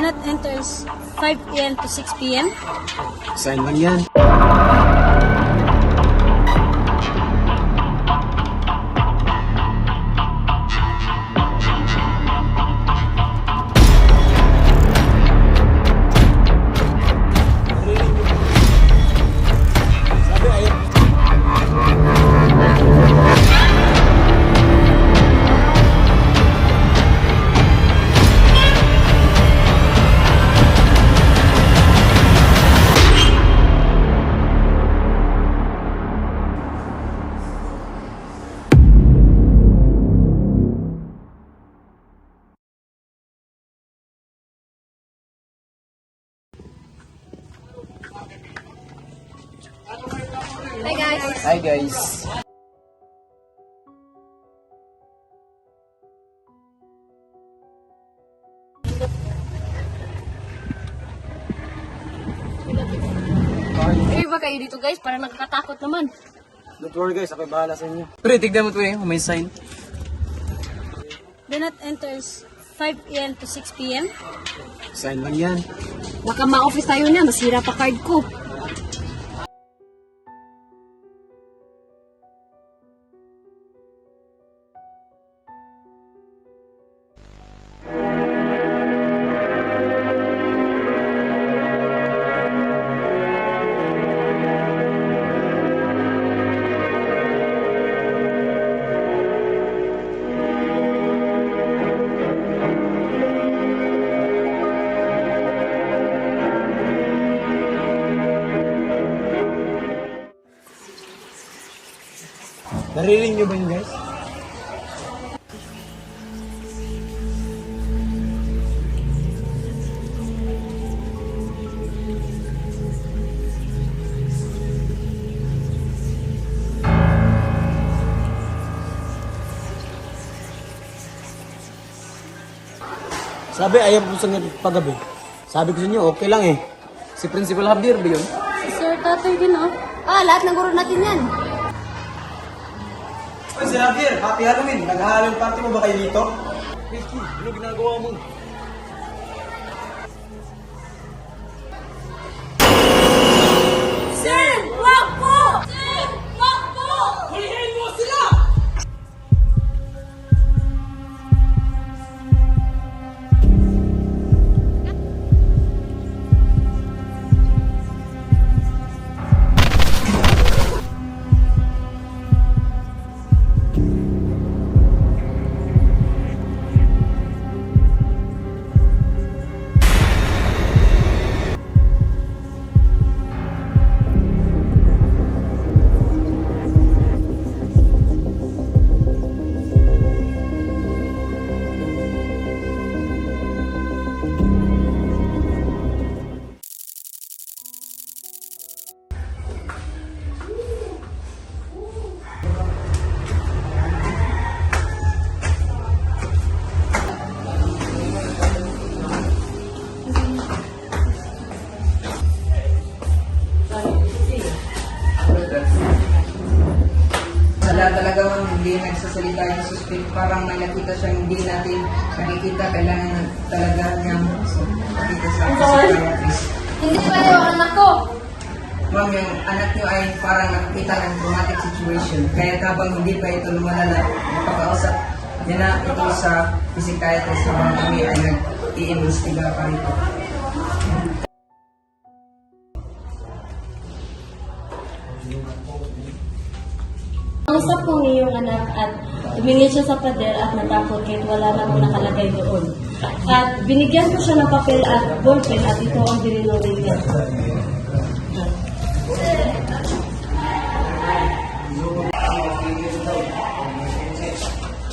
not enters 5 p.m. to 6 p.m. Sign lang yan. Hi guys! Hi guys. Hey ba kayo dito guys? Para nakakatakot naman. Don't worry guys, ako'y bahala sa inyo. Pre, tignan mo ito eh, may sign. Do not enters 5 p.m. to 6 p.m. Sign lang yan. Baka ma-office tayo na, masira pa card ko. Naririnig nyo ba yun guys? Sabi, ayaw ko sa paggabi. Sabi ko sa inyo, okay lang eh. Si Principal Habdir ba yun? Si Sir Tatoy din oh. Lahat ng guro natin yan. Ay, si Habdir, happy Halloween. Nag-Halloween party mo ba kayo dito? Ricky, ano ginagawa mo? Sir! Wag po! Sir! Wag po! Hulihin mo sila! Wala talagang hindi nagsasalita yung suspect. Parang may nakita siyang hindi natin nakikita. Kailangan talaga niyang makita sa psychiatrist. Hindi pa yung anak ko. Ma'am, yung anak niyo ay parang nakikita ng traumatic situation. Kaya habang hindi pa ito lumalala, napakausap niya na ito sa psychiatrist habang kami ay nag-iimbestiga pa rito. Kausap ko ngayong anak at tumingin siya sa pader at natakot kahit wala na po nakalagay doon. At binigyan ko siya ng papel at ballpen at ito ang dininurin niya.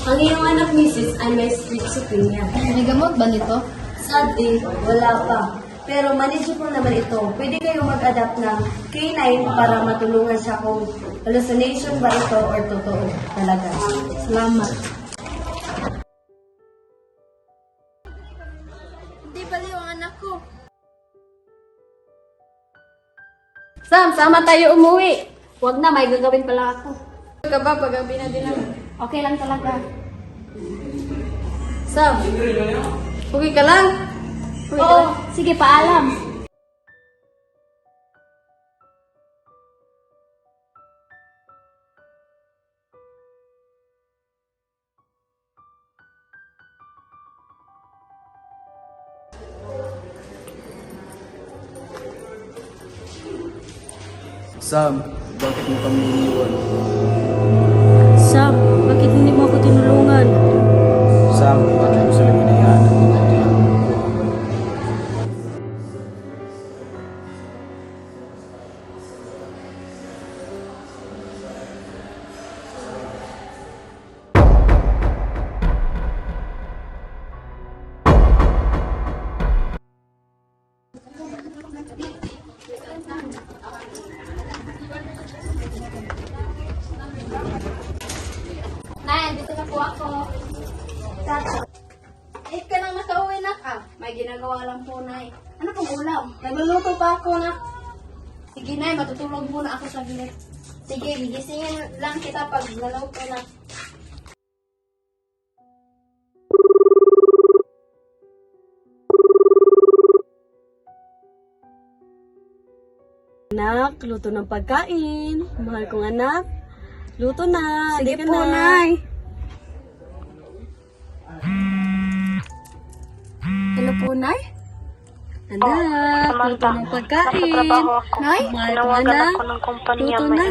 Ang iyong anak, Mrs. ay may schizophrenia. May gamot ba nito? Sadly, wala pa. Pero manage po naman ito. Pwede kayong mag-adapt ng K9 para matulungan siya kung hallucination ba ito or totoo talaga. Salamat. Hindi baliw ang anak ko. Sam, sama tayo umuwi. Huwag na, may gagawin pala ako. Ka ba, pag-gabi na din naman. Okay lang talaga. Sam, okay ka lang? Oo, sige, paalam. Sam, bakit mo kami iniwan? Sam, bakit hindi mo ako tinulungan? Sam, bakit mo sila hinayaan ng mabuti? Nay, dito na po ako. Ka nang nakauwi na ka. May ginagawa lang po, Nay. Ano pong ulam? Nagluluto pa ako na. Sige, Nay, matutulog muna ako sa gilid. Sige, gigisingin lang kita pag naluto na. Anak, luto ng pagkain. Mahal kong anak. Luto na. Sige Halika po, na. Nay. Hello po, Nay. Anak, luto ng pagkain. Nay? Mahal kong anak. Luto na.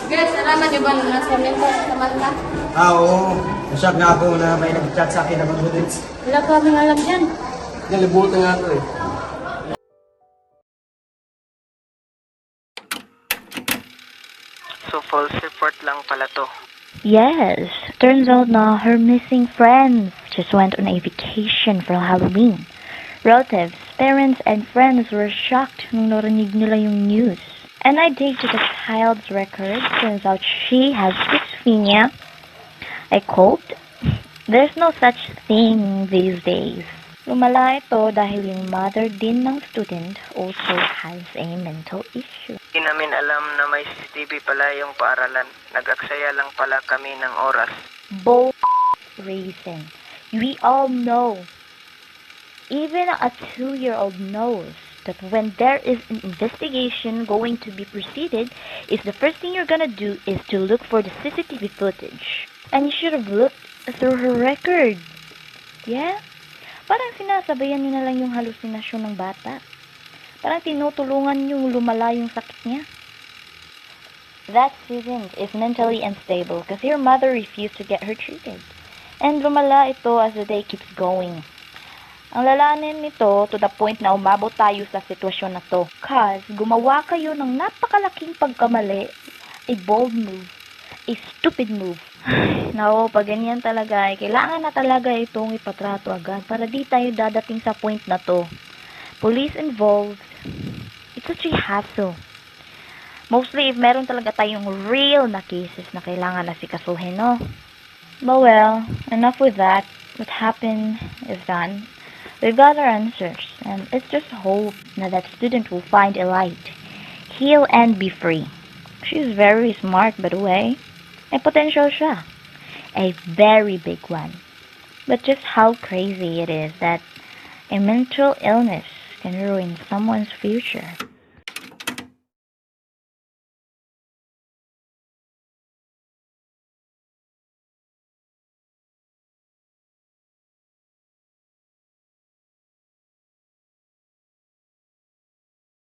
Guys, alaman niyo ba na nasa member sa Manta? Oo. Nasyak nga ako na may nag-chat sa akin na mag-budits. Wala pa kaming alam dyan. Nalibutan nga ako eh. So, false report lang pala to. Yes, turns out na her missing friends just went on a vacation for Halloween. Relatives, parents, and friends were shocked nung narinig nila yung news. And I dig to the child's record. Turns out she has schizophrenia. I quote, "There's no such thing these days." Lumala ito dahil yung mother din ng student also has a mental issue. Hindi namin alam na may CCTV pala yung paaralan. Nag-aksaya lang pala kami ng oras. Bull reason. We all know. Even a 2-year-old knows that when there is an investigation going to be proceeded, is the first thing you're gonna do is to look for the CCTV footage. And you should have looked through her record. Yeah? Parang sinasabayan niyo na lang yung halusinasyon ng bata. Parang tinutulungan yung lumala yung sakit niya. That student is mentally unstable because her mother refused to get her treated. And lumala ito as the day keeps going. Ang lalanin nito to the point na umabot tayo sa sitwasyon na to. Cause gumawa kayo ng napakalaking pagkamali, a bold move, a stupid move. Nako, pag ganyan talaga, kailangan na talaga itong ipatrato agad para di tayo dadating sa point na to. Police involved, it's such a hassle. Mostly if meron talaga tayong real na cases na kailangan na sikasuhin, no? But well, enough with that. What happened is done. We've got our answers, and let's just hope that student will find a light, heal, and be free. She's very smart, by the way. May potential siya. A very big one. But just how crazy it is that a mental illness can ruin someone's future.